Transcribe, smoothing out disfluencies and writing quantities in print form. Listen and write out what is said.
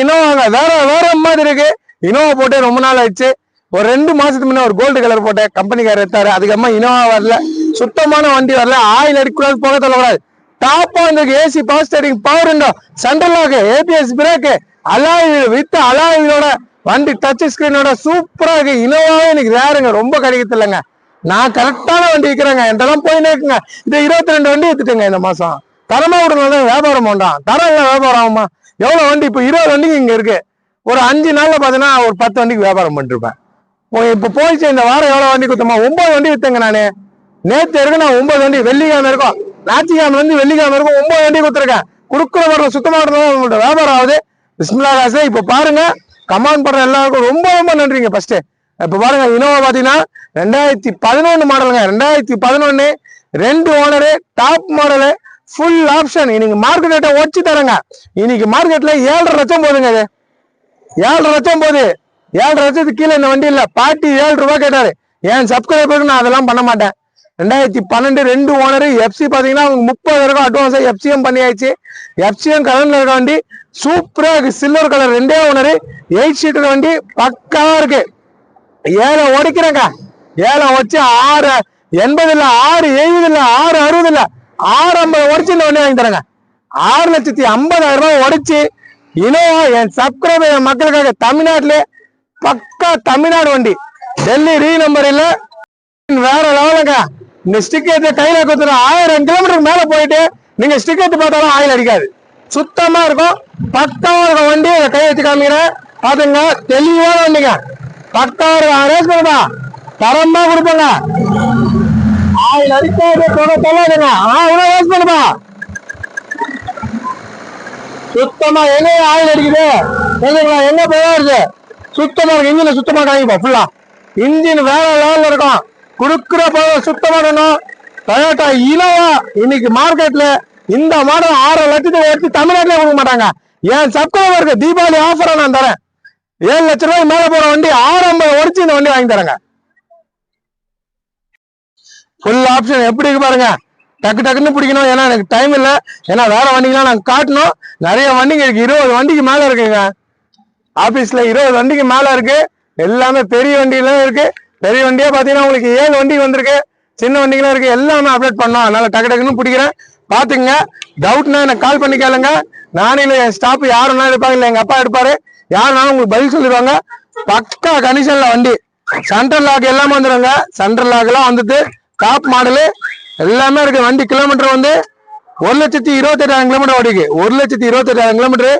இனோவாங்க வேற வேற மாதிரி இருக்கு. இனோவா போட்டு ரொம்ப நாள் ஆயிடுச்சு. ஒரு 2 மாசத்துக்கு முன்ன ஒரு கோல்டு கலர் போட்டேன், கம்பெனிக்காரர் எடுத்தாரு. அதுக்கப்புறமா இனோவா வரல, சுத்தமான வண்டி வரல. ஆயில் அடிக்கூடாது, போக சொல்லக்கூடாது. டாப்பா வந்து AC power steering, power window, central lock, ABS brake, alloy with அலாயோட வண்டி, டச் ஸ்கிரீனோட சூப்பரா இருக்கு. இனோவாவே எனக்கு ரேருங்க, ரொம்ப கிடைக்கிறது இல்லைங்க. நான் கரெக்டான வண்டி விற்கிறேங்க, என்கிட்டலாம் போயினே இருக்குங்க. இந்த 22 வண்டி எடுத்துட்டேங்க இந்த மாசம். தரமா விடுறதுனால வியாபாரம் வேண்டாம், தரம் இல்லை வியாபாரம் ஆகுமா? எவ்வளவு வண்டி இப்போ 20 வண்டிக்கு இங்க இருக்கு. ஒரு 5 நாள்ல பாத்தீங்கன்னா ஒரு 10 வண்டிக்கு வியாபாரம் பண்ணிருப்பேன். இப்ப போயிடுச்சு இந்த வாரம் எவ்வளவு வண்டி கொடுத்தோமா? 9 வண்டி வித்தேங்க நானு. நேற்று இருக்கு நான் 9 வண்டி, வெள்ளிக்கிழமை இருக்கும், ஞாயிற்றுக்கிழமை வந்து வெள்ளிக்கிழமை இருக்கும், 9 வண்டி கொடுத்துருக்கேன். குடுக்குற வரல சுத்தமா உங்கள்ட்ட வியாபாரம் ஆகுது. பிஸ்மில்லா காசு. இப்ப பாருங்க, கமாண்ட் பண்ற எல்லாருக்கும் ரொம்ப ரொம்ப நன்றிங்க. ஃபர்ஸ்ட் இப்ப பாருங்க, இனோவா பாத்தீங்கன்னா 2011 மாடலுங்க. 2011, 2 owner, top model, full option. இன்னைக்கு மார்க்கெட் ரேட்டை ஒச்சு தரங்க. இன்னைக்கு மார்க்கெட்ல 7.5 லட்சம் போகுதுங்க. இது 7.5 லட்சம் போகுது. 7.5 லட்சத்துக்கு கீழே இந்த வண்டி இல்ல. பாட்டி 7 ரூபாய் கேட்டாரு. என் சப்ஸ்கிரைபருக்கு நான் அதெல்லாம் பண்ண மாட்டேன். 2012, 2 ஓனரு. எஃப்சி பாத்தீங்கன்னா அவங்க 30 இருக்கும் அட்வான்ஸா எஃப்சிஎம் பண்ணியாச்சு. எஃப்சிஎம் கலர்ல இருக்க வண்டி சூப்பரா இருக்கு. சில்வர் கலர், 2 ஓனரு, 8 சீட்டர் வண்டி பக்காவா இருக்கு. 7 உடைக்கிறேங்க. 7 வச்சு 680 இல்ல, 670 இல்ல, 660 இல்ல, 650 உடைச்சு இந்த வண்டி வாங்கி தரேங்க. 6,50,000 ரூபாய் உடைச்சு இனோவா என் சப்ஸ்கிரைபர், என் மக்களுக்காக. தமிழ்நாட்டிலே பக்கா தமிழ்நாடு வண்டி, டெல்லி ரீ நம்பர் இல்ல, வேற லெவலுங்க. இந்த ஸ்டிக் எடுத்து கையில கொடுத்துரும். 1000 கிலோமீட்டருக்கு மேல போயிட்டு நீங்க ஸ்டிக் எடுத்து பார்த்தாலும் ஆயில் அடிக்காது, சுத்தமா இருக்கும், பக்காவா இருக்கும் வண்டி. கை வச்சு காமிக்கிறேன் பாத்துங்க, தெளிவான வண்டிங்க, பக்காவா இருக்கும். ரேஸ் பண்ணுப்பா, தரமா கொடுப்பாங்க, ஆயில் அடிக்காது, தொல்லாதுங்க. ரேஸ் பண்ணுப்பா, சுத்தமா. எங்க ஆயில் அடிக்குது எங்க போயிடுது, சுத்தமா இருக்கு. இன்ஜின் சுத்தமா காமிப்பா, ஃபுல்லா இன்ஜின் வேற லெவல்ல இருக்கும். குடுக்குற போது சுத்தமா இருக்கணும். டொயோட்டா இனோவா இன்னைக்கு மார்க்கெட்ல இந்த மாடல் 6 லட்சத்துக்கு எடுத்து தமிழ்நாட்டிலே கொடுக்க மாட்டாங்க. என் சப்ஸ்கிரைபருக்கு தீபாவளி ஆஃபரா நான் தரேன். 7 லட்சம் ரூபாய் மேல போற வண்டி 650 உடைச்சு இந்த வண்டி வாங்கி தரேங்க. ஃபுல் ஆப்ஷன் எப்படி இருக்கு பாருங்க. டக்கு டக்குன்னு பிடிக்கணும், ஏன்னா எனக்கு டைம் இல்லை. ஏன்னா வேற வண்டிங்கெல்லாம் நாங்க காட்டணும். நிறைய வண்டிங்க இருக்கு, 20 வண்டிக்கு மேல இருக்குங்க. ஆபீஸ்ல 20 வண்டிக்கு மேல இருக்கு. எல்லாமே பெரிய வண்டியெல்லாம் இருக்கு. பெரிய வண்டியா பாத்தீங்கன்னா உங்களுக்கு 7 வண்டி வந்திருக்கு. சின்ன வண்டிகளும் இருக்கு. எல்லாமே அப்டேட் பண்ணோம். அதனால டக்கு டக்குன்னு பிடிக்கிறேன், பாத்துங்க. டவுட்னா எனக்கு கால் பண்ணி கேளுங்க. நானும் இல்லை, என் ஸ்டாப் யாருன்னா எடுப்பாங்க, இல்லை எங்க அப்பா எடுப்பாரு. யாருனாலும் உங்களுக்கு பதில் சொல்லிடுவாங்க. பக்கா கண்டிஷன்ல வண்டி. சென்ட்ரல் லாக் எல்லாமே வந்துடுங்க. சென்ட்ரல் லாக் எல்லாம் வந்துட்டு டாப் மாடலு எல்லாமே இருக்கு. வண்டி கிலோமீட்டர் வந்து 1,28,000 கிலோமீட்டர் ஓடிக்கு. 1,28,000 கிலோமீட்டர்